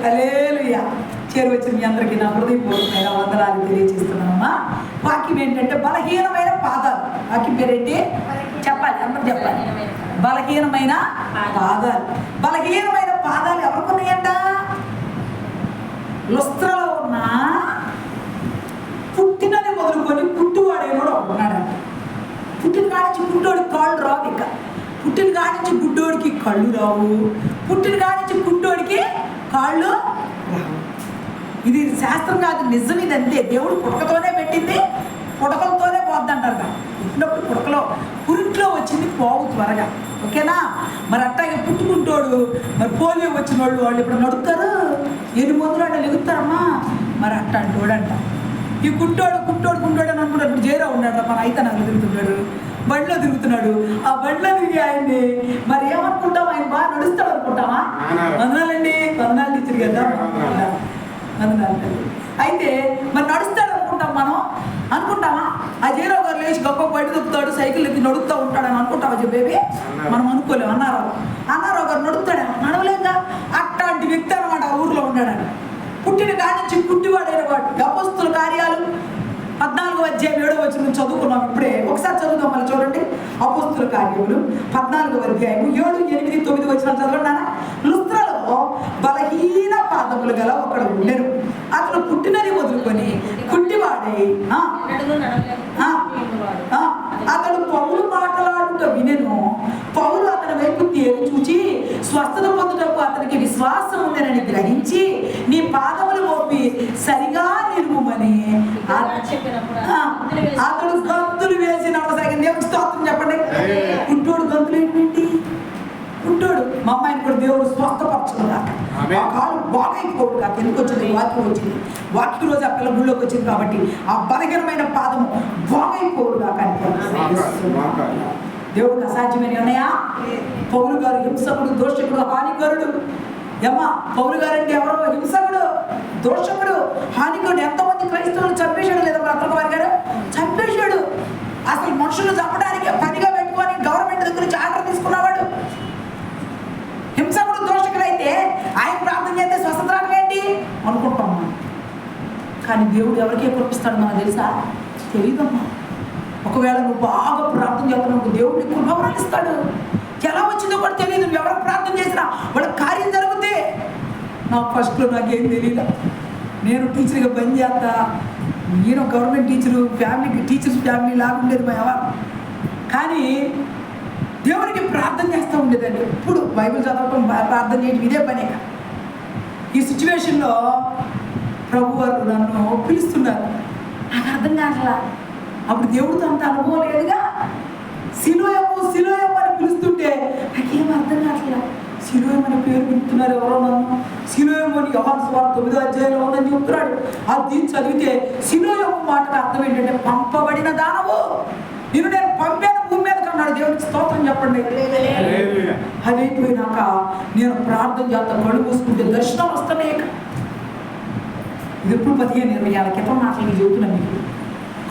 హల్లెలూయా. చేరువచ్చిన మీ అందరికీ నా హృదయపూర్వకమైన వందనాలు తెలియజేస్తున్నానమ్మా. వాక్యం ఏంటంటే బలహీనమైన పాదాలు. వాక్యం పేరేంటి చెప్పాలి, అందరూ చెప్పాలి. బలహీనమైన పాదాలు. బలహీనమైన పాదాలు ఎవరికి ఉన్నాయంట? లుస్త్రలో ఉన్న పుట్టినది మొదలుకొని పుట్టువాడే కూడా ఉన్నాడంట. పుట్టిన కాడించి పుట్టోడికి కాళ్ళు రావు. ఇక పుట్టిన కాడించి గుడ్డోడికి కళ్ళు రావు. పుట్టిన కాడించి గుడ్డోడికి కాళ్ళు రావు. ఇది శాస్త్రం కాదు, నిజం. ఇదంతే. దేవుడు పుడకతోనే పెట్టింది, పుడకలతోనే పోద్దంటారు కదా. పుట్టినప్పుడు పుడకలో పురిట్లో వచ్చింది పోవు త్వరగా. ఓకేనా? మరి అట్టాగే పుట్టుకుంటోడు, మరి పోలియో వచ్చిన వాళ్ళు ఇప్పుడు నడుపుతారు, 8 మందులు అంటే లెగుతారమ్మా. మరి అట్టంటోడంట ఈ గుంటోడు అని అనుకుంటాడు. ఇప్పుడు జైరా ఉన్నాడు, మన అయితే నాకు తిరుగుతున్నాడు, బండిలో తిరుగుతున్నాడు. ఆ బండిలో తిరిగి ఆయన్ని మరి ఏమనుకుంటాం, ఆయన బాగా నడుస్తాడు అనుకుంటామా? వందనాలండి, వందనాలు టీచర్ కదా, వందనాలు. అయితే మరి నడుస్తాడు అనుకుంటాం మనం, అనుకుంటామా? ఆ జైలో గారు లేచి గొప్ప బయట దొక్కుతాడు, సైకిల్ ఎక్కి నడుపుతూ ఉంటాడని అనుకుంటావా బేబీ? మనం అనుకోలేము. అన్నారావు గారు నడుపుతాడు, నడవలేక అట్లాంటి వ్యక్తి అనమాట ఆ ఊర్లో ఉన్నాడని. పుట్టిన కానించి పుట్టివాడైన వాడు. అపోస్తుల కార్యాలు 14వ అధ్యాయం 7వ వచనం చదువుకున్నాం ఇప్పుడే. ఒకసారి చదువుదాం మళ్ళీ చూడండి. అపోస్తుల కార్యములు 14వ అధ్యాయం 7, 8, 9 వచనాలు చదవండి. లుస్త్రలో బలహీన పాదములు గల ఒకడు ఉండెను. అతను పుట్టినది మొదలుకొని పుట్టివాడై అతడు పౌలు మాట్లాడుతూ వినెను. పౌలు అతని వైపు తేరు చూచి స్వస్థత పొందుటకు అతనికి విశ్వాసం ఉందని గ్రహించి నీ పాదములు మోపి సరిగా నిలువమని అతడు గంతులు వేసి నడవసాగింది. దేవుడు స్తోత్రం చెప్పండి. పుట్టోడు గంతులు ఏంటండి? పుట్టోడు మా అమ్మాయిని కూడా దేవుడు స్వస్థపరచుకున్నాక ఆ కాలు బాగైపోడు కాక. ఎందుకు వచ్చింది? వాక్యం వచ్చింది. వాక్యం రోజు ఆ పిల్ల గుళ్ళోకి వచ్చింది కాబట్టి ఆ బలహీనమైన పాదము బాగైపోడు కాక. దేవుడికి అసాధ్యమైన ఉన్నాయా? పౌలు గారు హింసకుడు, దోషకుడు, హానికరుడు. ఏమ్మా, పౌలు గారంటే ఎవరో హింసకుడు, దోషకుడు, హానికరుడు. ఎంతోమంది క్రైస్తవులు చంపేశాడు లేదా బ్రతక వారి గారు? చంపేశాడు. అసలు మనుషులు చంపడానికి పనిగా పెట్టుకొని గవర్నమెంట్ దగ్గర నుంచి ఆర్డర్ తీసుకున్నవాడు. హింసకుడు, దోషకుడు అయితే ఆయన ప్రార్థన చేస్తే స్వస్థత ఏంటి అనుకుంటాం. కానీ దేవుడు ఎవరికే కురిపిస్తాడు మనకు తెలుసా? తెలియదమ్మా. ఒకవేళ నువ్వు బాగా ప్రార్థన చేస్తున్నావు, దేవుడిని కృపవరాలు ఇస్తాడు. ఎలా వచ్చిందో కూడా తెలియదు. నువ్వు ఎవరికి ప్రార్థన చేసినా వాళ్ళకి కార్యం జరుగుతే. నాకు ఫస్ట్లో నాకేం తెలియదు. నేను టీచర్గా పని చేస్తా, నేను గవర్నమెంట్ టీచరు, టీచర్స్ ఫ్యామిలీ లాగా ఉండేది మా ఎవరు. కానీ దేవుడికి ప్రార్థన చేస్తూ ఉండేదండి. ఎప్పుడు బైబిల్ చదవటం, ప్రార్థన చేయడం ఇదే పనే. ఈ సిచ్యువేషన్లో ప్రభు వారు నన్ను పిలుస్తున్నారు. నాకు అర్థం కావట్లా. అప్పుడు దేవుడితో అంత అనుభవం లేదుగా. సిలోయము అని పిలుస్తుంటే నాకేం అర్థం కావట్లా. సిలోయం అనే పేరు పిలుస్తున్నారు ఎవరో నన్ను. సిలోయం అని యోహాను సువార్త 9వ అధ్యాయంలో ఉందని చెప్తున్నాడు. అది చదివితే సిలోయము మాటకు అర్థం ఏంటంటే పంపబడిన దానవు. నేను పంపాను భూమి మీద కన్నాడు. దేవుడికి స్తోత్రం చెప్పండి. అది అయిపోయినాక నేను ప్రార్థన చేస్తాను, కళ్ళు మూసుకుంటే దర్శనం వస్తానే. ఇది ఎప్పుడు 15-20 ఏళ్ళ క్రితం మాటలు చెబుతున్నాను మీకు.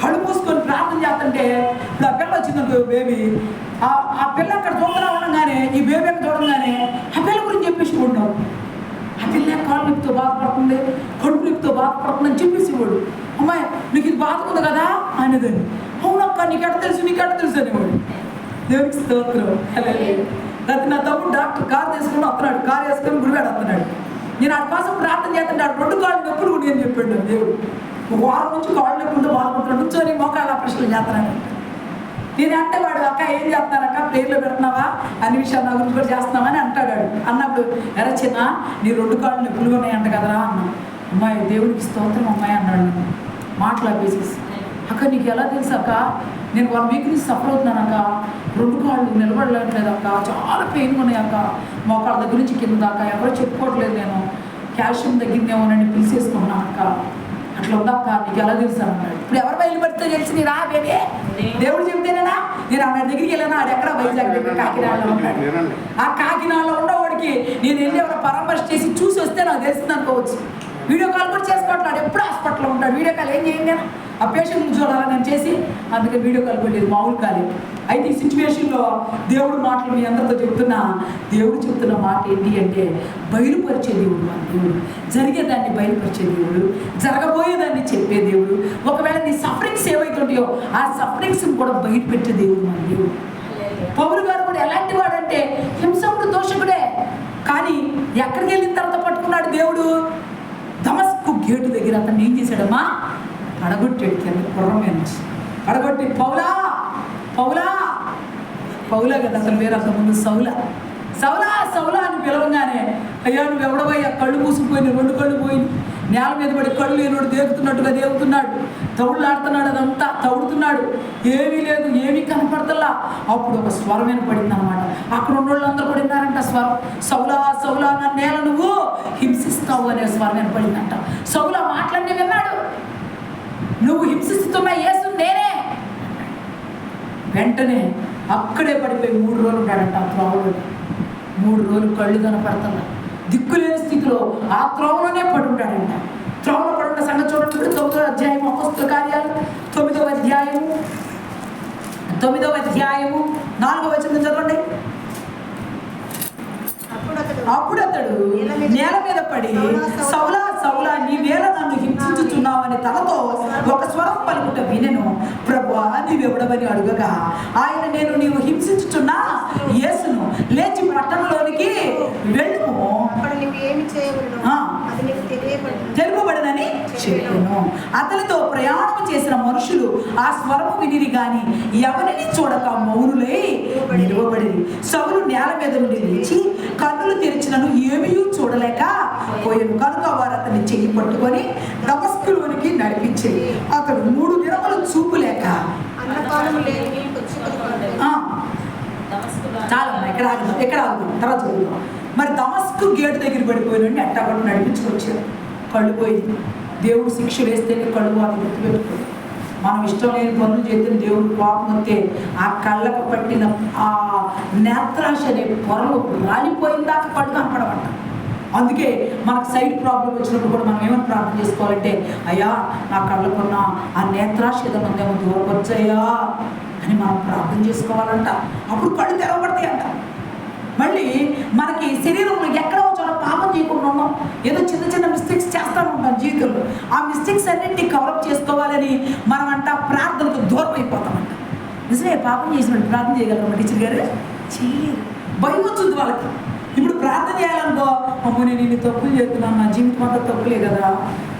కళ్ళు మూసుకొని ప్రార్థన చేస్తుంటే ఇప్పుడు ఆ పిల్ల వచ్చిందంటే బేబీ, ఆ పిల్ల అక్కడ చూడగా ఉండగానే, ఈ బేబీ అక్కడ చూడగానే ఆ పిల్ల గురించి చెప్పేసి ఉంటాడు. ఆ పిల్ల కాళ్ళు నొప్పితో బాధపడుతుంది, కడుపు నొప్పితో బాధపడుతుంది అని చెప్పేసి వాడు. అమ్మాయి నీకు ఇది బాధ ఉంది కదా అనేదాన్ని. అవునక్క, నీకెట తెలుసు అనేవాడు. దేవుడికి స్తోత్రం. లేకపోతే నా తమ్ముడు డాక్టర్ కారు తీసుకుని వస్తున్నాడు, కారు వేసుకొని గుడివాడు వస్తున్నాడు. నేను ఆ కోసం ప్రార్థన చేస్తున్నాడు. 2 కాళ్ళు నొప్పులు కూడా నేను చెప్పాడు దేవుడు. 1 వారం నుంచి కాళ్ళు నొప్పులతో బాధపడుతున్నాడు. నుంచొని మోకాళ్ళ ఆపరేషన్లు చేస్తున్నాడు. నేను అంటే వాడు, అక్క ఏం చేస్తున్నారక్క, ప్లేట్లో పెడుతున్నావా, అన్ని విషయాలు నా గురించి కూడా చేస్తున్నావని అంటాడు. అన్నప్పుడు ఎరా చిన్న, నీ 2 కాళ్ళు నొప్పులు ఉన్నాయంట కదరా అన్నా. అమ్మాయి దేవుడికి స్తోత్రం అమ్మాయి అన్నాడు. నేను మాటలు ఆపేసేసి, అక్క నీకు ఎలా తెలుసు అక్క, నేను 1 వీక్ నుంచి సఫర్ అవుతున్నానక్క, 2 కాళ్ళు నిలబడలేదు అక్క, చాలా పెయిన్గా ఉన్నాయి అక్క, మోకాళ్ళ దగ్గర నుంచి కింద దాకా ఎవరో చెప్పుకోవట్లేదు, నేను కాల్షియం తగ్గిందేమోనని పిలిచేసుకున్నాను అక్క, అట్లా ఉందక్క, నీకు ఎలా తెలుసు అన్నాడు. ఇప్పుడు ఎవరు బయలుపడితే తెలిసి నీ రా బేబీ, దేవుడు చెప్తేనేనా. నేను అన్న దగ్గరికి వెళ్ళాను. ఆడు ఎక్కడ వైజాగ్ దగ్గర కాకినాడలో ఉంటాడు. ఆ కాకినాడలో ఉండేవాడికి నేను వెళ్ళి ఎవరో పరామర్శ చేసి చూసి వస్తే నాకు తెలుస్తుంది అనుకోవచ్చు. వీడియో కాల్ కూడా చేసుకోవట్లేదు, ఎప్పుడు హాస్పిటల్లో ఉంటాడు. వీడియో కాల్ ఏం చేయండి నేను ఆ పేషెంట్ని చూడాలని నేను చేసి, అందుకే వీడియో కాల్ కూడా లేదు, మామూలు కాలేదు. అయితే ఈ సిచ్యువేషన్లో దేవుడు మాటలు మీ అందరితో చెప్తున్నా, దేవుడు చెప్తున్న మాట ఏంటి అంటే బయలుపరిచే దేవుడు మన దేవుడు. జరిగేదాన్ని బయలుపరిచే దేవుడు, జరగబోయేదాన్ని చెప్పే దేవుడు. ఒకవేళ నీ సఫరింగ్స్ ఏవైతుంటాయో ఆ సఫరింగ్స్ని కూడా బయట పెట్టే దేవుడు మన దేవుడు. పౌలు గారు కూడా ఎలాంటి వాడంటే హింసకుడు, దోషకుడే. కానీ ఎక్కడికి వెళ్ళిన తర్వాత పట్టుకున్నాడు దేవుడు? దమస్కు గేటు దగ్గర అతను ఏం చేశాడమ్మా? పడగొట్టాడు, కింద గుర్రం మీద నుంచి పడగొట్టి, పౌలా పౌలా పౌలా కదా అతను వేరే, అంతకుముందు సౌలా సౌలా సౌలా అని పిలవగానే, అయ్యా నువ్వు ఎవడవయ్యా, కళ్ళు మూసుకుపోయినాయి, 2 కళ్ళు పోయి నేల మీద పడి కళ్ళు లేనోడు దేవుతున్నట్టుగా దేవుతున్నాడు, తౌడులాడుతున్నాడు, అదంతా తౌడుతున్నాడు, ఏమీ లేదు, ఏమీ కనపడతల్లా. అప్పుడు ఒక స్వరం వినపడింది అనమాట. అక్కడ ఉన్న వాళ్ళందరూ కూడా విన్నారంట స్వరం, సౌలా సౌలా నా నేల నువ్వు హింసిస్తావు అనే స్వరం వినపడిందంట. సౌలా మాట్లాడి విన్నాడు, నువ్వు హింసిస్తున్న యేసు నేనే. వెంటనే అక్కడే పడిపోయి 3 రోజులు ఉన్నాడంట ఆ త్రోవలో. 3 రోజులు కళ్ళు కనపడతా, దిక్కులేని స్థితిలో ఆ త్రోవలోనే పడి ఉంటాడంట. త్రోవలో పడున్న సంగతి చూడండి. 9వ అధ్యాయం అపోస్తలుల కార్యాలు 9వ అధ్యాయము 4వ వచనం చదవండి. అప్పుడు అతడు నేల మీద పడి, సౌలా సౌలా నీ వేళ నన్ను హింసించుచున్నావని తనతో ఒక స్వరం పలుకుట వినెను. ప్రభువా నీవెవడవని అడుగగా ఆయన, నేను నీవు హింసించుచున్నా యేసును, లేచి పట్టణంలోనికి వెళ్ళుము, తెలుపబడనని చెప్పాను. అతనితో ప్రయాణం చేసిన మనుషులు ఆ స్వరము వినిరి గాని ఎవరిని చూడక మౌనులై నిలువబడి, సౌలు నేల మీద నుండి లేచి కన్నులు తెరిచినను ఏమీ చూడలేక పోయాను. కనుక వారు అతన్ని చెయ్యి పట్టుకొని దమస్కులోనికి నడిపించి, అతడు 3 దినములు చూపు లేక చాలా ఎక్కడ ఆగుతాం తర్వాత చదువుతాం. మరి దమస్కు గేటు దగ్గర పడిపోయినండి, అట్టగట్టు నడిపించుకొచ్చారు. కళ్ళు పోయింది. దేవుడు శిక్ష వేస్తేనే కళ్ళు వాటిని గుర్తుపెట్టుకోండి. మనం ఇష్టం లేని పనులు చేస్తే దేవుడు కోపం వస్తే ఆ కళ్ళకు పట్టిన ఆ నేత్రాశ అనే పొరలు రాలిపోయిన దాకా కళ్ళు కనపడమంట. అందుకే మనకు సైడ్ ప్రాబ్లం వచ్చినప్పుడు కూడా మనం ఏమని ప్రార్థన చేసుకోవాలంటే, అయ్యా నా కళ్ళకున్న ఆ నేత్రాశ ఏదైనా ఉందేమో దూరపరచయ్యా అని మనం ప్రార్థన చేసుకోవాలంట. అప్పుడు కళ్ళు తెరవబడతాయంట. మళ్ళీ మనకి శరీరంలో ఎక్కడో చాలా పాపం చేయకుండా ఉన్నాం, ఏదో చిన్న చిన్న మిస్టేక్స్ చేస్తూ ఉంటాం జీవితంలో. ఆ మిస్టేక్స్ అన్నింటినీ కవరప్ చేసుకోవాలని మనమంట ప్రార్థనకు దూరం అయిపోతామంట. నిజమే, పాపం చేసినట్టు ప్రార్థన చేయగలరు టీచర్ గారు? చేయలేరు, భయం వచ్చింది వాళ్ళకి. ఇప్పుడు ప్రార్థన చేయాలనుకో, అమ్మో నేను ఇన్ని తప్పులు చేస్తున్నాను, నా జీవితం అంతా తప్పులే కదా,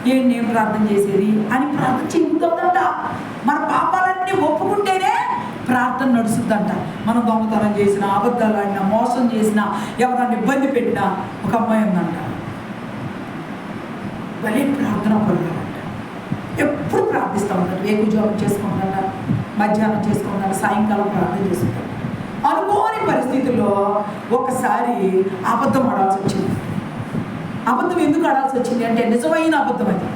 నేను ప్రార్థన చేసేది అని ప్రార్థన చేయకుంటుందంట. మన పాపాలన్నీ ఒప్పుకుంటేనే ప్రార్థన నడుస్తుందంట. మనం దొంగతనం చేసినా, అబద్ధాలు ఆడినా, మోసం చేసినా, ఎవరన్నా ఇబ్బంది పెట్టినా, ఒక అమ్మాయి ఉందంట, భలే ప్రార్థన పడతారంట. ఎప్పుడు ప్రార్థిస్తూ ఉంటారు, వేకుజాము చేసుకుంటారంట, మధ్యాహ్నం చేసుకుంటారు, సాయంకాలం ప్రార్థన చేసుకుంటారు. అనుకోని పరిస్థితుల్లో ఒకసారి అబద్ధం ఆడాల్సి వచ్చింది. అబద్ధం ఎందుకు ఆడాల్సి వచ్చింది అంటే నిజమైన అబద్ధం అది.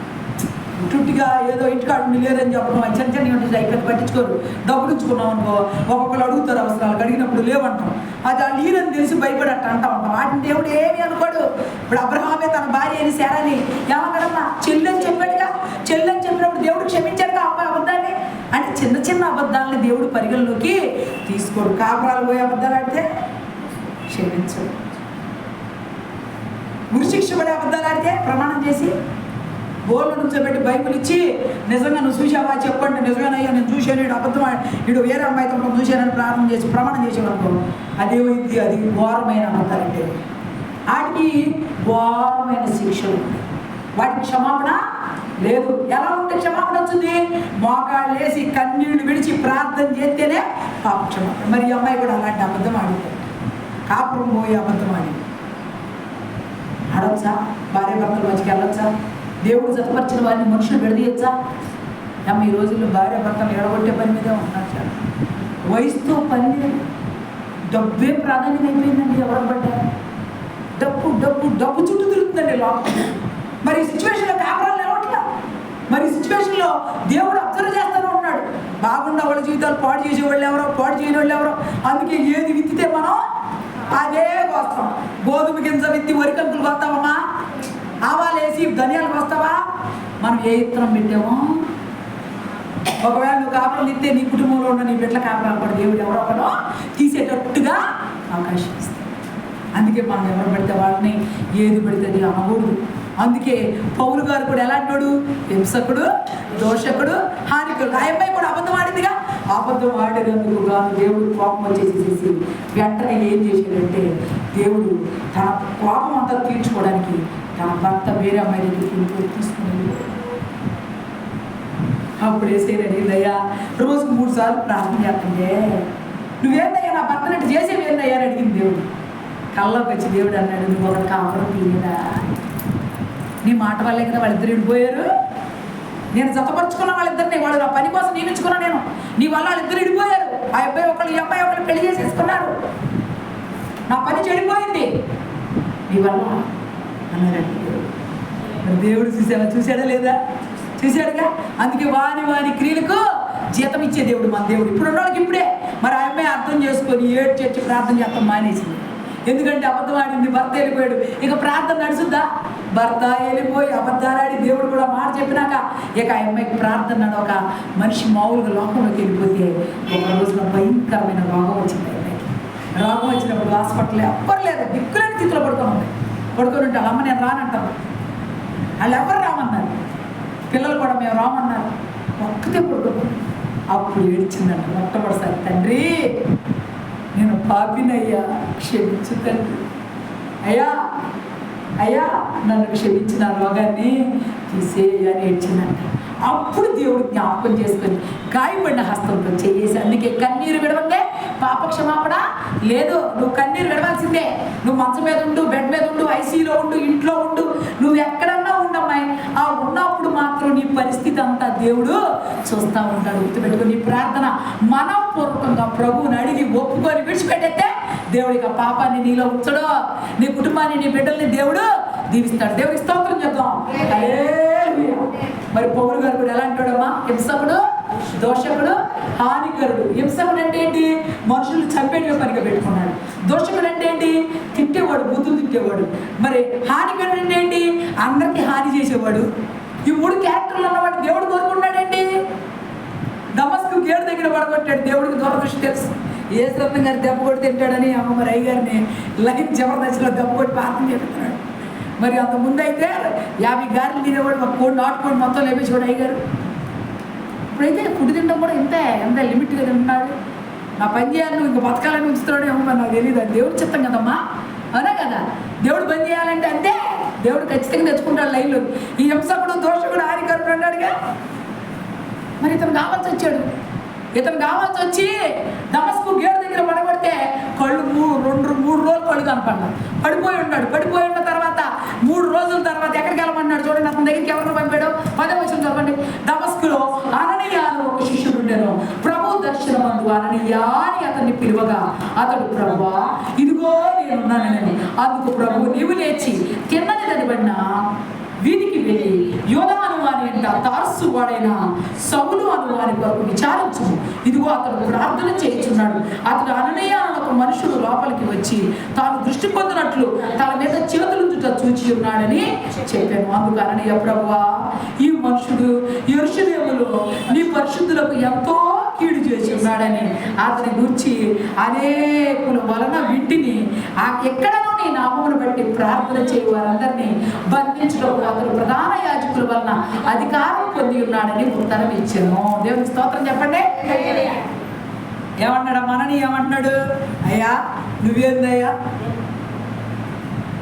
టుట్టిగా ఏదో ఇంటికాడు లేదని చెప్పడం, చిన్న చిన్న ఇక్కడ పట్టించుకోరు. డబ్బులు ఉంచుకున్నాం అనుకో, ఒక్కొక్కరు అడుగుతారు అవసరాలు, అడిగినప్పుడు లేవంటాం. అది ఆ నీరని తెలిసి భయపడి అట్ట అంటా ఉంటాం. వాటిని దేవుడు ఏమి అనుకోడు. ఇప్పుడు అబ్రహామే తన భార్య అయిన శారాని ఏమన్నాడమ్మా, చెల్లెని చెప్పాడుగా, చెల్లెని చెప్పినప్పుడు దేవుడు క్షమించాడుగా అబ్బాయి అబద్ధాన్ని. అంటే చిన్న చిన్న అబద్ధాలని దేవుడు పరిగణలోకి తీసుకోడు. కాపురాలు పోయే అబద్ధాలు ఆడితే క్షమించడు. ఉరిశిక్ష పడే అబద్ధాలు ఆడితే ప్రమాణం చేసి బోర్డు నుంచోబెట్టి బైబుల్ ఇచ్చి, నిజంగా నువ్వు చూసావా చెప్పండి, నిజమేనయ్యా నేను చూశాను, ఇడు అబద్ధం ఇడు వేరే అమ్మాయితో చూశానని ప్రార్థన చేసి ప్రమాణం చేసేవాళ్ళు, అదే ఇది అది ఘోరమైన అబద్ధాలంటే. వాటికి ఘోరమైన శిక్షలు, వాటికి క్షమాపణ లేదు. ఎలా ఉంటే క్షమాపణ వచ్చింది? మోకాళ్ళు వేసి కన్నీళ్లు విడిచి ప్రార్థన చేస్తేనే పాప క్షమాపణ. మరి ఈ అమ్మాయి కూడా అలాంటి అబద్ధం ఆడింది, కాపురం పోయి అబద్ధం ఆడి ఆడొచ్చా? భార్య భర్తల మధ్యకి వెళ్ళొచ్చా? దేవుడు జతపరిచిన వారిని మనుషులు విడదీయచ్చా? ఈ రోజుల్లో భార్య భర్తలు ఎడగొట్టే పని మీదే ఉంటున్నారు. చాలా వయసుతో పని లేదు, డబ్బే ప్రాధాన్యం అయిపోయిందండి. ఎవరు పడ్డారు? డబ్బు డబ్బు డబ్బు చుట్టూ తిరుగుతుందండి లోపల. మరి ఈ సిచ్యువేషన్లో కాపురాలు లేవట్లా. మరి ఈ సిచ్యువేషన్లో దేవుడు అబ్జర్వ్ చేస్తూనే ఉన్నాడు. బాగుండా వాళ్ళ జీవితాలు పాడు చేసేవాళ్ళు ఎవరో, పాడు చేయని వాళ్ళు ఎవరో. అందుకే ఏది విత్తితే మనం అదే కోస్తాం. గోధుమ గింజ విత్తి వరికంకులు కోస్తామమ్మా, ఆవాలు వేసి ధనియాలు వస్తావా? మనం ఏ ఇత్తనం పెట్టామో. ఒకవేళ నువ్వు కాపురం తింటే నీ కుటుంబంలో ఉన్న నీ బిడ్డల కాపురం కూడా దేవుడు ఎవరో ఒకడో తీసేటట్టుగా అవకాశం ఇస్తాడు. అందుకే మనం ఎవరు పడితే వాళ్ళని ఏది పడితే అది అనకూడదు. అందుకే పౌలు గారు కూడా ఎలాంటి హింసకుడు, దోషకుడు, హానికుడు. ఆ అమ్మాయి కూడా అబద్ధం ఆడిందిగా. అబద్ధం ఆడేందుకు కాదు దేవుడు కోపం వచ్చేసేసి వెంటనే ఏం చేశాడంటే దేవుడు తన కోపం అంతా తీర్చుకోవడానికి తన భర్త వేరే అమ్మాయి దగ్గరికి తీసుకుని అప్పుడు వేసేదయ్యా రోజుకు 3 సార్లు ప్రార్థన చేస్తుంటే నువ్వేందయ్యా నా భర్తనట్టు చేసేవి ఏందయ్యా అని అడిగింది దేవుడు. కళ్ళలోకి వచ్చి దేవుడు అన్నాడు, నువ్వు ఒకటి కాపురం తీయదా? నీ మాట వల్లే కదా వాళ్ళిద్దరు విడిపోయారు. నేను జతపరుచుకున్న వాళ్ళిద్దరిని, వాళ్ళు నా పని కోసం నియమించుకున్నా నేను. నీ వల్ల వాళ్ళిద్దరు విడిపోయారు. ఆ అబ్బాయి ఒకళ్ళు, ఈ అబ్బాయి ఒకళ్ళు పెళ్లి చేసేసుకున్నారు. నా పని చెడిపోయింది నీ వల్ల అన్నారండి. మరి దేవుడు చూసాడా లేదా? చూశాడుగా. అందుకే వాని క్రియలకు జీతం ఇచ్చే దేవుడు మన దేవుడు. ఇప్పుడు ఉన్నవాళ్ళకి ఇప్పుడే. మరి ఆ అమ్మాయి అర్థం చేసుకొని ఏడు చేర్చి ప్రార్థన చేస్తాం మానేసింది. ఎందుకంటే అబద్ధం ఆడింది, భర్త వెళ్ళిపోయాడు. ఇక ప్రార్థన నడుచుద్దా? భర్త వెళ్ళిపోయి అబద్ధాలాడి దేవుడు కూడా మాట చెప్పినాక ఇక ఆ అమ్మాయికి ప్రార్థన ఒక మనిషి మామూలుగా లోకంలోకి వెళ్ళిపోతే ఒక రోజున భయంకరమైన రోగం వచ్చింది. అమ్మాయికి రోగం వచ్చినప్పుడు హాస్పిటల్ ఎవ్వరు లేదు, దిక్కులేని స్థితిలో పడుకొని ఉంటారు. అమ్మ నేను రానంటాను. వాళ్ళు ఎవరు రామన్నారు, పిల్లలు కూడా మేము రామన్నారు. ఒక్కతే పడుకోండి. అప్పుడు ఏడ్చిందంట మొట్టమొదటిసారి, తండ్రి నేను పాపినయ్యా, క్షమించు తండ్రి. అయ్యా నన్ను క్షమించిన రోగాన్ని తీసేయని ఏడ్చిందంట. అప్పుడు దేవుడు జ్ఞాపకం చేసుకొని గాయపడిన హస్తంతో చేసి, అందుకే కన్నీరు విడవందే పాపక్షమాపణ లేదు. నువ్వు కన్నీరు విడవాల్సిందే. నువ్వు మంచం మీద ఉండు, బెడ్ మీద ఉండు, ఐసీలో ఉండు, ఇంట్లో ఉండు, నువ్వు ఎక్కడన్నా ఉండమ్మాయి. ఆ ఉన్నప్పుడు మాత్రం నీ పరిస్థితి అంతా దేవుడు చూస్తూ ఉంటాడు. గుర్తుపెట్టుకో, నీ ప్రార్థన మనపూర్వకంగా ప్రభువుని అడిగి ఒప్పుకొని విడిచిపెట్టేస్తే దేవుడికి ఆ పాపాన్ని నీలో ఉంచడు. నీ కుటుంబాన్ని, నీ బిడ్డల్ని దేవుడు దీవిస్తాడు. దేవుడికి స్తోత్రం చెప్తాం. మరి పౌలు గారు కూడా ఎలా అంటాడమ్మా? హింసకుడు, దోషకుడు, హానికరుడు. హింసకుడు అంటే ఏంటి? మనుషులు చంపేట పనిగా పెట్టుకున్నాడు. దోషకుడు అంటే ఏంటి? తిట్టేవాడు, బుద్ధులు తిట్టేవాడు. మరి హానికరుడు అంటే ఏంటి? అందరికీ హాని చేసేవాడు. ఈ 3 క్యారెక్టర్లు ఉన్నవాడు దేవుడు కోరుకున్నాడండి. దమస్కు గేటు దగ్గర పడగొట్టాడు. దేవుడికి దూరదృష్టి తెలుసు. ఏ శ్రద్ధం గారు దెబ్బ కొట్టి తింటాడని అమ్మ మరి అయ్యగారిని లైఫ్ జబర్దస్త్లో దెబ్బ కొట్టి ప్రార్థన చేస్తున్నాడు. మరి అంత ముందు అయితే 50 గారెలు తినేవాడు, ఒక కోడి నాటుకోండి మొత్తం లేపేసేవాడు అయ్యగారు. ఇప్పుడైతే ఫుడ్ తినడం కూడా ఎంత లిమిట్గా తింటున్నాడు. నా పని చేయాలి, నువ్వు ఇంకా బతకాలని ఉంచుతున్నాడు ఏమో మరి నాకు తెలియదు. అది దేవుడు చిత్తం కదమ్మా, అవునా కదా? దేవుడు పని చేయాలంటే అంతే, దేవుడు ఖచ్చితంగా తెచ్చుకుంటాడు లైన్లో. ఈ హింసకుడు, దోషకుడు, హానికరుడు అన్నాడుగా. మరి ఇతను కావాల్సి వచ్చాడు. ఇతను కావాల్సి వచ్చి దమస్కు గేటు దగ్గర పడబడితే కళ్ళు 3 రోజులు కళ్ళు కనపడ్డాడు. పడిపోయి ఉన్న తర్వాత 3 రోజుల తర్వాత ఎక్కడికి వెళ్ళమన్నాడు చూడండి. అతని దగ్గరికి ఎవరిని పంపాడు? 10వ వచనం చదవండి. దమస్కులో అననీయ అని ఒక శిష్యుడు ఉండేను. ప్రభు దర్శనమందు అననీయ అని అతన్ని పిలువగా అతడు, ప్రభువా ఇదిగో నేనున్నానని. అందుకు ప్రభు, నీవు లేచి కిందని తడిబడిన వీధికి వెళ్ళి యోధా అనువాని అంట తార్సు వాడైన సౌలు అనువాని కొరకు విచారించు. ఇదిగో అతడు ప్రార్థన చేయించున్నాడు. అతడు అననీయ అన్న ఒక మనుషుడు లోపలికి వచ్చి తాను దృష్టి పొందినట్లు తన మీద చేతులుంచుట చూచి ఉన్నాడని చెప్పాను. అందుకు అననీయ, ప్రభువా ఈ మనుషుడు యెరూషలేములో నీ పరిశుద్ధులకు ఎంతో కీడు చేసి ఉన్నాడని అతని గురించి అనేకుల వలన వింటిని ఎక్కడనో నీ నామమును బట్టి ప్రార్థన చేయ వారందరినీ బంధించడం అతను ప్రధాన యాజకుల వలన అధికారం పొంది ఉన్నాడని ఉత్తరం ఇచ్చాను. దేవునికి స్తోత్రం చెప్పండి. ఏమన్నాడు మనని? ఏమంటున్నాడు? అయ్యా నువ్వేందయ్యా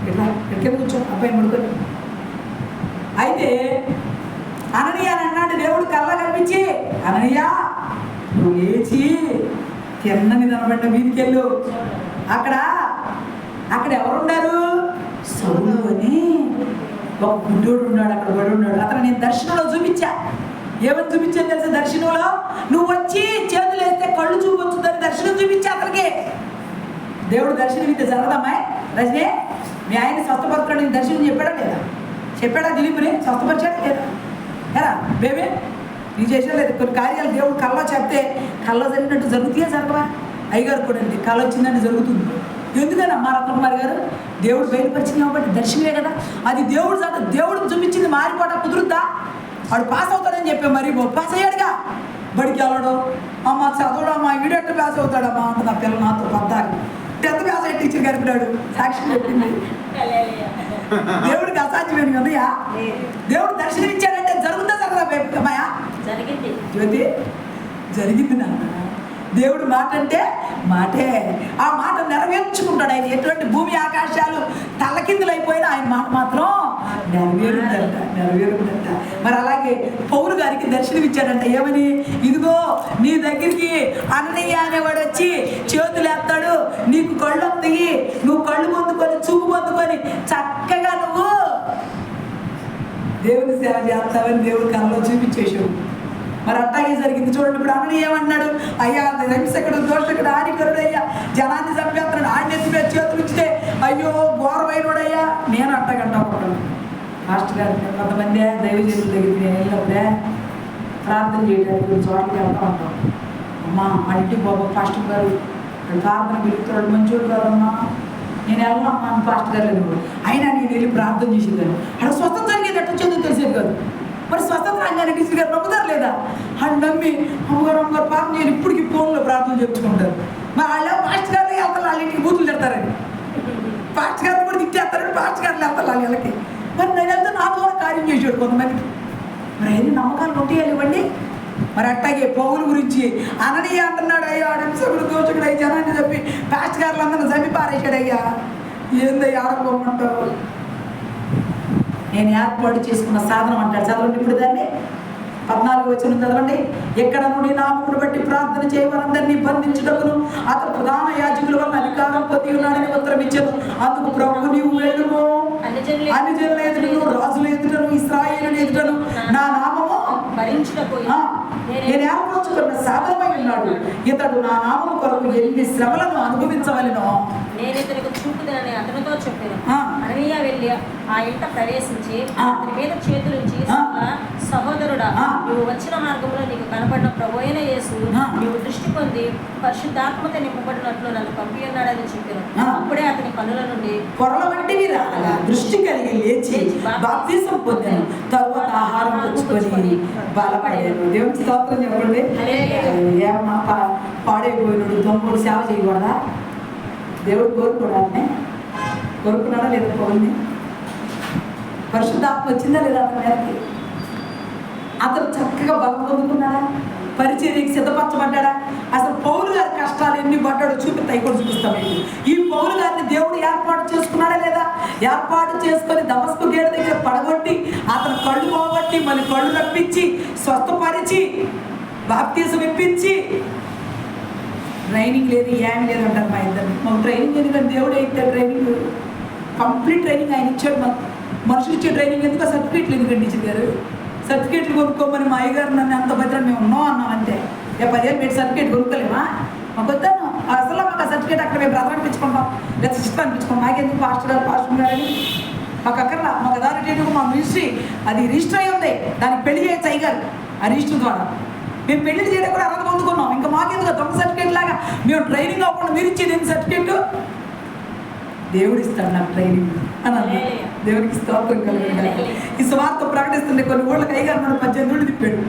ఇట్లా కింద కూర్చో, అబ్బాయి ముడుకొని. అయితే అననీయ అని అన్నాడు దేవుడు కళ్ళ కనిపించి, అననీయ నువ్వు లేచి తిన్నని కనబడ్డ వీధికెళ్ళు. అక్కడ ఎవరున్నారు? సౌలు అని ఒక గుడ్డోడు ఉన్నాడు, అక్కడ పడి ఉన్నాడు. అతను నేను దర్శనంలో చూపించా. ఏమని చూపించాను తెలుసా? దర్శనంలో నువ్వు వచ్చి చేతులు వేస్తే కళ్ళు చూపొచ్చుదని దర్శనం చూపించా అతనికి. దేవుడు దర్శనం ఇస్తే జరగదమ్మా? రజనే మీ ఆయన స్వస్థపరుస్తాడు, నేను దర్శనం చెప్పాడా లేదా? చెప్పాడా? దిలీపుని స్వస్థపరిచాడా లేదా? ఎలా బేబీ నీ చేసా లేదు? కొన్ని కార్యాలు దేవుడు కళ్ళలో చెప్తే కళ్ళలో జరిగినట్టు జరుగుతాయా జరగవా? అయ్యగారు కూడా అండి కళ వచ్చిందని జరుగుతుంది. ఎందుకని అమ్మ రత్నకుమారి గారు? దేవుడు బయలుపరిచింది కాబట్టి దర్శనమే కదా అది. దేవుడు చూపించింది మారిపోవడం కుదురుద్దా? వాడు పాస్ అవుతాడని చెప్పి మరి పాస్ అయ్యాడుగా. బడికి వెళ్ళడం, అమ్మ చదవడమ్మా వీడెట్టు పాస్ అవుతాడమ్మా అంట నా పిల్లలు నాతో పద్దాకి 10th పాస్ అయ్యే టీచర్ గడిపినాడు, సాక్షి చెప్పింది. దేవుడికి అసాధ్యమైన కదయ్యా. దేవుడు దర్శనం ఇచ్చాడంటే జరుగుతుందా జరగదా? జరిగింది జ్యోతి, జరిగింది నాన్న. దేవుడు మాట అంటే మాటే. ఆ మాట నెరవేర్చుకుంటాడు ఆయన. ఎటువంటి భూమి ఆకాశాలు తలకిందులైపోయినా ఆయన మాట మాత్రం నెరవేరుందంట. మరి అలాగే పౌలు గారికి దర్శనం ఇచ్చాడంట. ఏమని? ఇదిగో నీ దగ్గరికి అన్నయ్య అనేవాడు వచ్చి చేతులు ఎత్తాడు, నీకు కళ్ళు వస్తాయి, నువ్వు కళ్ళు పొందుకొని చూపు పొందుకొని చక్కగా నువ్వు దేవుని సేవ చేస్తావని దేవుడు కళ్ళలో చూపించేసావు. మరి అట్టాగే జరిగింది. చూడండి, ఇప్పుడు అన్న ఏమన్నాడు? అయ్యా హింసకుడు దోషకుడు హానికరుడు అయ్యా, జనాన్ని చంపేస్తున్నాడు, ఆయన ఎత్తిపే చేతులు ఇచ్చితే అయ్యో ఘోరమైనడయ్యా. నేను అట్టగంటా మాస్టర్ గారు కొంతమంది దైవజనుల దగ్గరికి నేను వెళ్ళినప్పుడే ప్రార్థన చేయడానికి కొన్ని చోట్లకి వెళ్తా ఉంటాం. అమ్మా అంటే బాబా పాస్టర్ గారు ప్రార్థన పిలుస్తున్నాడు, మంచోడు కాదమ్మా, నేను వెళ్ళమ్మా అని పాస్టర్ గారు లేదు. అయినా నేను వెళ్ళి ప్రార్థన చేసేదాన్ని. అక్కడ స్వస్థత జరిగేది ఎట్లా వచ్చేదో తెలిసేది కాదు. మరి స్వస్థత రంగానే టీచర్ గారు నమ్ముతారు లేదా? అని నమ్మి అమ్మగారు ప్రార్థన చేయాలి. ఇప్పటికి ఫోన్లో ప్రార్థన చెప్పుకుంటారు. మరి వాళ్ళు పాస్టర్ గారు వెళ్తారు, వాళ్ళ ఇంటికి బూతులు తిడతారని, పాస్టర్ గారు కూడా తిట్టేస్తారని పాస్టర్ గారు వెళ్తారు వాళ్ళ వాళ్ళకి. మరి నేను వెళ్తే నా ద్వారా కార్యం చేసాడు కొంతమందికి. మరి ఎన్ని నమ్మకాలు కొట్టేయాలి ఇవ్వండి. మరి అట్టాగే పౌలు గురించి అననీయ అంటున్నాడు, అయ్యా హింసకుడు దోషకుడు అయ్యి జనాన్ని చెప్పి పాస్టర్ గారులు అందరూ చంపి పారేశాడు. అయ్యా ఏందయ్యా ఆడకపోమంటావు? నేను ఏర్పాటు చేసుకున్న సాధనం అంటాడు. చదవండి ఇప్పుడు దాన్ని 14వ వచనం చదవండి. ఎక్కడ నుండి నామమును బట్టి ప్రార్థన చేయవారందరినీ బంధించుటకును అతను ప్రధాన యాజకుల వల్ల అధికారం పొంది ఉన్నాడని ఉత్తరం ఇచ్చాను. అందుకు ప్రభువు నీవు వెళ్ళుము, అన్ని జనుల ఎదుటను రాజుల ఎదుటను ఇశ్రాయేలు ఎదుటను నా నామము నేను ఏర్పరచుకున్న సాధనమై ఉన్నాడు. ఇతడు నా నామము కొరకు ఎన్ని శ్రమలను అనుభవించవలెనో నేను ఇతనికి చూపుదనని అతనితో చెప్పాను. అననీయ వెళ్ళి ఆ ఇంట ప్రవేశించి అతని మీద చేతులుంచి, సహోదరుడా, నువ్వు వచ్చిన మార్గంలో నీకు కనపడిన ప్రభువైన యేసు నువ్వు దృష్టి పొంది పరిశుద్ధాత్మత నింపబడినట్లు నన్ను పంపి ఉన్నాడని చెప్పాను. అప్పుడే అతని కన్నుల నుండి పొరల వంటివి రాగా దృష్టి కలిగి లేచి బాప్తిసం పొందాను. తరువాత ఆహారం పుచ్చుకొని బలపడాను. దేవుని స్తోత్రం చెప్పండి. ఏమన్నా పాడైపోయినాడు దొంగడు సేవ చేయకూడదా? దేవుడు కోరుకున్నాడా లేదా? పౌల్ని పరిశుద్ధాత్మ వచ్చిందా లేదా అతని మీదకి? అతను చక్కగా బలం పొందుకున్నాడా? పరిచర్యకి సిద్ధపరచబడ్డా? అసలు పౌలు గారి కష్టాలు ఎన్ని పడ్డాడో చూపిస్తాయి కూడా చూపిస్తామండి. ఈ పౌలు గారిని దేవుడు ఏర్పాటు చేసుకున్నాడా లేదా? ఏర్పాటు చేసుకొని దమస్కు గేటు దగ్గర పడగొట్టి అతను కళ్ళు పోగొట్టి మళ్ళీ కళ్ళు రప్పించి స్వస్థపరిచి బాప్తిసం ఇప్పించి ట్రైనింగ్ లేదు ఏమీ లేదు అంటారు మా ఇద్దరు. మాకు ట్రైనింగ్ ఎందుకంటే దేవుడు అయితే ట్రైనింగ్ కంప్లీట్ ట్రైనింగ్ ఆయన ఇచ్చాడు. మాకు మనుషులు ఇచ్చే ట్రైనింగ్ ఎందుకు? సర్టిఫికేట్లు ఎందుకండి టీచర్ గారు? సర్టిఫికేట్లు కొనుక్కోమని మా అయ్యగారు నన్ను అంత భద్రం మేము ఉన్నాం అన్నాం అంతే. 10 ఏళ్ళు పెట్టి సర్టిఫికేట్ కొనుక్కోలేమా? మాకు వద్దాను అసలు మాకు ఆ సర్టిఫికేట్ అక్కడ మేము బ్రదర్ అనిపించుకుంటాం లేదా సిస్టర్ అనిపించుకుంటాం. మాకెందుకు పాస్టర్ గారని మాకు అక్కడ మాకు అథారిటీ మా మినిస్ట్రీ అది రిజిస్టర్ అయి ఉంది. దానికి పెళ్లి చేయొచ్చు అయ్యగారు ఆ రిజిస్టర్ ద్వారా. మేము పెళ్లి చేయడం కూడా అర్హత పొందుకున్నాం. ఇంకా మాకెందుకు దొంగ సర్టిఫికేట్ లాగా మేము ట్రైనింగ్ అవ్వకుండా మీరు ఇచ్చేది ఏంటి సర్టిఫికేట్? దేవుడు ఇస్తాడు నాకు ట్రైనింగ్ అని. దేవుడికి స్తోత్రం కలిగింది. ఈ సువార్త ప్రకటిస్తుంటే కొన్ని ఊళ్ళకి అయ్యగారు మన 18 ఊళ్ళు తిప్పాడు.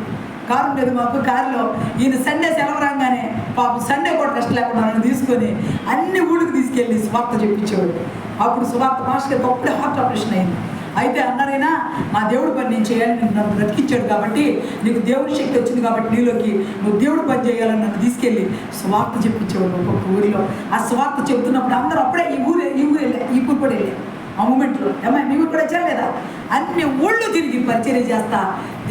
కారు ఉండేది మాకు. కారులో ఈయన సండే సెలవు రాగానే పాపం సండే కూడా రెస్ట్ లేకుండా నన్ను తీసుకొని అన్ని ఊళ్ళకి తీసుకెళ్ళి సువార్త చెప్పించేవాడు. అప్పుడు సువార్త మాస్టర్ అప్పుడే హార్ట్ ఆపరేషన్ అయింది. అయితే అన్నారైనా మా దేవుడి పని నేను చేయాలని నన్ను బ్రతికించాడు కాబట్టి నీకు దేవుడి శక్తి వచ్చింది కాబట్టి నీలోకి నువ్వు దేవుడి పని చేయాలని నన్ను తీసుకెళ్ళి సువార్త చెప్పించేవాడు ఒక్కొక్క ఊరిలో. ఆ సువార్త చెబుతున్నప్పుడు అందరూ అప్పుడే ఈ ఊరు వెళ్ళే, ఈ ఊరు కూడా వెళ్ళే ఆ మూమెంట్లో. ఏమన్నా మీ ఊరు కూడా చేయలేదా? అన్ని ఊళ్ళు తిరిగి పరిచర్య చేస్తా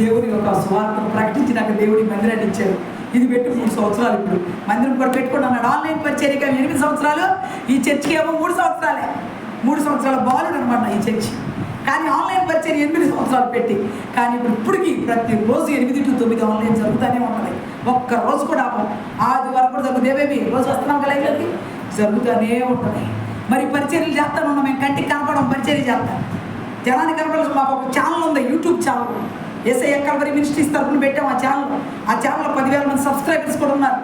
దేవుని యొక్క సువార్తను ప్రకటించి నాకు దేవుడి మందిరాన్ని ఇచ్చాడు. ఇది పెట్టి 3 సంవత్సరాలు ఇప్పుడు మందిరం కూడా పెట్టుకుని అన్నాడు. ఆన్లైన్ పరిచర్యగా 8 సంవత్సరాలు, ఈ చర్చికి ఏమో 3 సంవత్సరాలే. 3 సంవత్సరాల బాలుడు అనమాట ఈ చర్చి. కానీ ఆన్లైన్ పరిచర్య 8 సంవత్సరాలు పెట్టి కానీ ఇప్పటికీ ప్రతిరోజు 8 to 9 ఆన్లైన్ జరుగుతూనే ఉంటుంది. ఒక్క రోజు కూడా ఆదివారం కూడా జరుగుతుంది. ఏమేమి రోజు వస్తున్నాం కదా ఇక్కడికి జరుగుతూనే ఉంటుంది. మరి పరిచర్యలు చేస్తాను ఉన్నాం. మేము కంటికి కనపడం పరిచర్య చేస్తాం, జనానికి కనపడాల్సి. మాకు ఒక ఛానల్ ఉంది, YouTube channel. SI Calvary ministries తరఫున పెట్టాం ఆ ఛానల్. ఆ ఛానల్లో 10,000 మంది సబ్స్క్రైబర్స్ కూడా ఉన్నారు.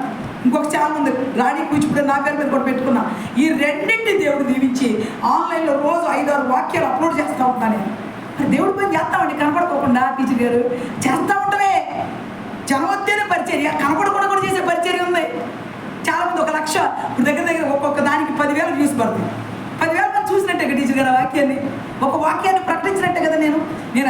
ఇంకొక చాలా మంది రాణి కూచిపూడి నా పేరు మీద కూడా పెట్టుకున్నా. ఈ రెండింటి దేవుడు దీవించి ఆన్లైన్లో రోజు 5-6 వాక్యాలు అప్లోడ్ చేస్తూ ఉంటాను నేను. దేవుడి పని చేస్తామండి కనపడుకోకుండా. టీచర్ గారు చేస్తూ ఉంటామే. జనవద్దనే పరిచర్య, కనపడకుండా కూడా చేసే పరిచర్య ఉంది. చాలామంది 1 లక్ష ఇప్పుడు దగ్గర ఒక్కొక్క దానికి 10,000 వ్యూస్ పడుతుంది. 10,000 మంది చూసినట్టే కదా టీచర్ గారు వాక్యాన్ని, ఒక వాక్యాన్ని ప్రకటించినట్టే కదా. నేను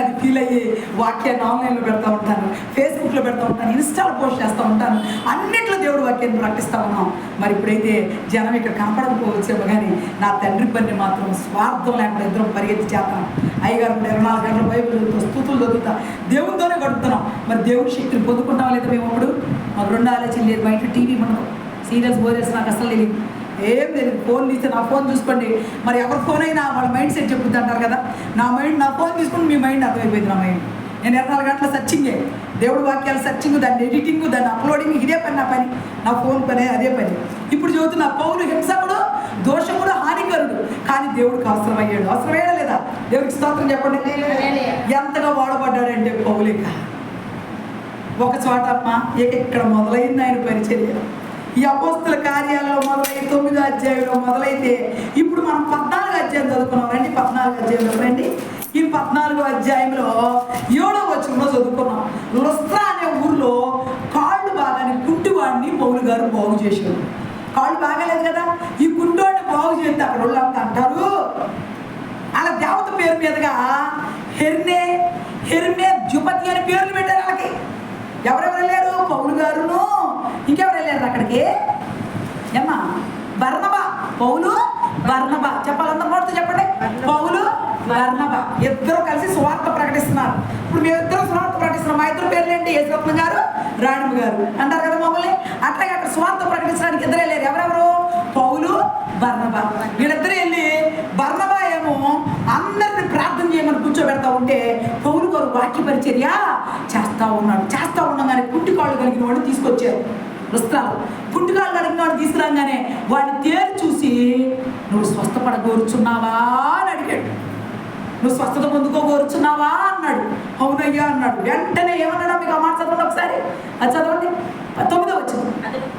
అది ఫీల్ అయ్యి వాక్యాన్ని ఆన్లైన్లో పెడతా ఉంటాను, ఫేస్బుక్లో పెడతా ఉంటాను, ఇన్స్టాలో పోస్ట్ చేస్తూ ఉంటాను. అన్నింటిలో దేవుడు వాక్యాన్ని ప్రకటిస్తూ ఉన్నాం. మరి ఇప్పుడైతే జనం ఇక్కడ కనపడకపోవచ్చేమో కానీ నా తండ్రి పని మాత్రం స్వార్థం లేకుండా ఇద్దరం పరిగెత్తి చేస్తాం. అయ్యగారు 24 గంటల బైబిల్ చదువుతా, స్తుతులు చదువుతా, దేవుడితోనే గడుపుతున్నాం. మరి దేవుడి శక్తిని పొందుకుంటాం లేదా మేము? అప్పుడు మాకు 2 ఆలోచన లేదు. మా ఇంట్లో టీవీ ఉండదు, సీరియల్స్ బోరేసి నాకు అసలు తెలియదు, ఏం తెలియదు. ఫోన్ తీస్తే నా ఫోన్ చూసుకోండి, మరి ఎవరి ఫోన్ అయినా వాళ్ళ మైండ్ సెట్ చెప్పుద్ది అంటారు కదా. నా ఫోన్ తీసుకుని మీ మైండ్ అర్థమైపోయింది. నా మైండ్ నేను 24 గంటల సర్చింగే, దేవుడి వాక్యాలు సర్చింగ్, దాన్ని ఎడిటింగ్, దాన్ని అప్లోడింగ్, ఇదే పని నా పని. నా ఫోన్ పని అదే పని. ఇప్పుడు చదువుతున్న పౌలు హింసకుడు, దోషకుడు, హానికరుడు, కానీ దేవుడికి అవసరమయ్యాడు. అవసరమేనా లేదా? దేవుడికి స్తోత్రం చెప్పండి. ఎంతగా వాడబడ్డాడంటే పౌలిక ఒక చోట అమ్మ ఇక్కడ మొదలైంది ఆయన పరిచర్య. ఈ అపోస్తుల కార్యాలలో మొదలై 9వ అధ్యాయంలో మొదలైతే ఇప్పుడు మనం 14వ అధ్యాయం చదువుకున్నాం. రండి 14వ అధ్యాయంలో రండి. ఈ 14వ అధ్యాయంలో 7వ వచనంలో చదువుకున్నాం. లుస్త్రా అనే ఊర్లో కాళ్ళు బాగానే కుంటివాడిని పౌలు గారు బాగు చేశారు. కాళ్ళు బాగాలేదు కదా, ఈ కుంటోడిని బాగు చేస్తే అక్కడ వాళ్ళంతా అంటారు, అలా దేవత పేరు మీదుగా హెర్మే జుపతి అని పేర్లు పెట్టారు వాళ్ళకి. ఎవరెవరు వెళ్ళారు? పౌలు గారును, ఇంకెవరు వెళ్ళారు అక్కడికి? ఏమ్మా? బర్నబా. పౌలు, బర్నబా. చెప్పాలి, అందరూ నోటితో చెప్పండి. పౌలు, బర్నబా ఇద్దరు కలిసి సువార్త ప్రకటిస్తున్నారు. ఇప్పుడు మేమిద్దరం సువార్త ప్రకటిస్తున్నాం. మా ఇద్దరు పేర్లేంటి? యేసురత్న గారు, రాణి గారు అంటారు కదా మమ్మల్ని. అట్లాగే అక్కడ సువార్త ప్రకటించడానికి ఇద్దరు వెళ్ళారు. ఎవరెవరు? పౌలు, బర్నబా. వీళ్ళిద్దరు వెళ్ళి బర్నబా ఏమో అందరిని ప్రార్థన చేయమని కూర్చోబెడతా ఉంటే పౌలు గారు వాక్య పరిచర్య చేస్తూ ఉండగానే కుంటికాళ్ళు కలిగిన వాడిని తీసుకొచ్చారు. లుస్త్రాలో కుంటికాళ్ళు కలిగిన వాడిని తీసుకురాగానే వాడిని తేరు చూసి, నువ్వు స్వస్థపడగోరుచున్నావా అని అడిగాడు. నువ్వు స్వస్థత పొందుకోగోరుచున్నావా అన్నాడు. అవునయ్యా అన్నాడు. వెంటనే ఏమన్నాడు? మీకు ఆ మాట చదవండి ఒకసారి, అది చదవండి. 9వ వచనం.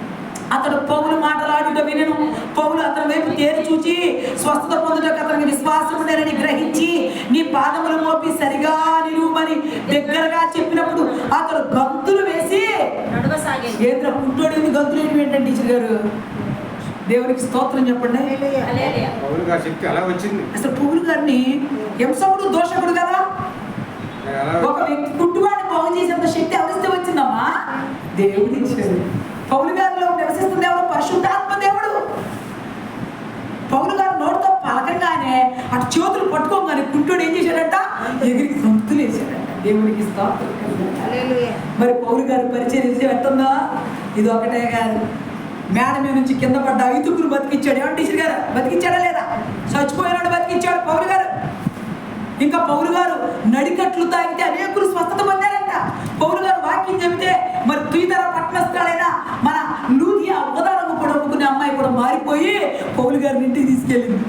అతడు పౌలు మాటలాడుట వినెను. పౌలు అతని వైపు తేరు చూచి స్వస్థత పొందుటకు అతనికి విశ్వాసం ఉండేనని గ్రహించి, నీ పాదములు మోపి సరిగా నిలువమని దగ్గరగా చెప్పినప్పుడు అతడు గంతులు వేసి నడవసాగాడు. ఏంద్ర కుంటోడి గంతులు ఏంటంటే టీచర్ గారు? దేవునికి స్తోత్రం చెప్పండి. అసలు పౌలు గారిని హింసకుడు, దోషకుడు కదా, ఒక వ్యక్తి కుంటువాడిని బాగు చేసేంత శక్తి అవస్థ వచ్చిందమ్మా, దేవుడు ఇచ్చాడు. పౌలు గారిలో నివసిస్తుంది ఎవరు? పరిశుద్ధాత్మ దేవుడు. పౌలు గారు నోటితో పలకంగానే అటు చేతులు పట్టుకోగానే కుంటోడు ఏం చేశాడంట? ఎగిరి గంతులు వేసాడంట. దేవునికి స్తోత్రం. మరి పౌలు గారు పరిచయం ఎట్టుందా? ఇది ఒకటే కాదు, మేడ మీద నుంచి కింద పడ్డ 5గురు బతికిచ్చాడు. ఏమంటే టీచర్ గారు? బతికిచ్చాడా లేదా? చచ్చిపోయినాడు బతికిచ్చాడు పౌలు గారు. ఇంకా పౌలు గారు నడికట్లు తాగితే అనేకులు స్వస్థత పొందారంట. పౌలు గారు వాక్యం చెబితే మరి తుయితర పట్టణస్థులైన మన లూదియా ఉదారంగా కూడా అమ్ముకునే అమ్మాయి కూడా మారిపోయి పౌలు గారిని ఇంటికి తీసుకెళ్ళింది.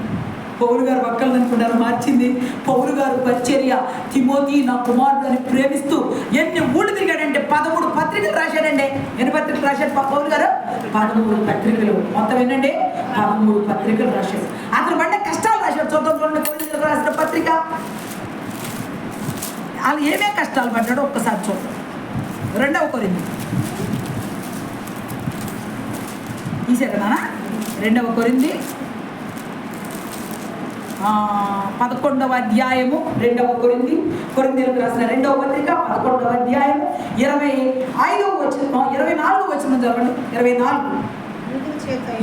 పౌలు గారు ఒక్కళ్ళు అనుకుంటారు మార్చింది. పౌలు గారు పరిచర్య, తిమోతి నా కుమారుడు అని ప్రేమిస్తూ ఎన్ని ఊళ్ళు తిరిగాడంటే 13 పత్రికలు రాశాడండి. ఎన్ని పత్రికలు రాశాడు పౌలు గారు? 13 పత్రికలు. మొత్తం ఏంటండి? 13 పత్రికలు రాశాడు. అతను పడ్డ కష్టాలు రాశాడు. చూద్దాం రాసిన పత్రిక వాళ్ళు ఏమేమి కష్టాలు పడ్డాడో ఒక్కసారి చూద్దాం. 2వ కొరింథీ తీసారు కదా, 2వ కొరింథీ 11వ అధ్యాయము. 2వ కొరింథీయులకు రాసిన 2వ పత్రిక 11వ అధ్యాయము 25వ వచనం, 24వ వచనం చదవండి. 24.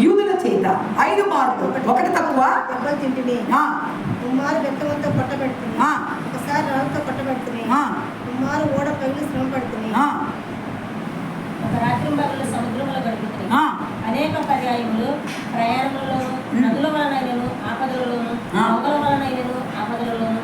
యూదుల చేత 5 మార్లు, 1 తక్కువ కుమారు బెత్తవంతో కొట్టబెడుతుంది, ఒకసారి రాళ్ళతో కొట్టబెడుతుంది, కుమారు ఓడ పగిలి శ్రమ పడుతుంది, ఒక రాత్రి పగలు సముద్రంలో గడుపుతుంది, అనేక పర్యాయములు ప్రయాణములలో నదుల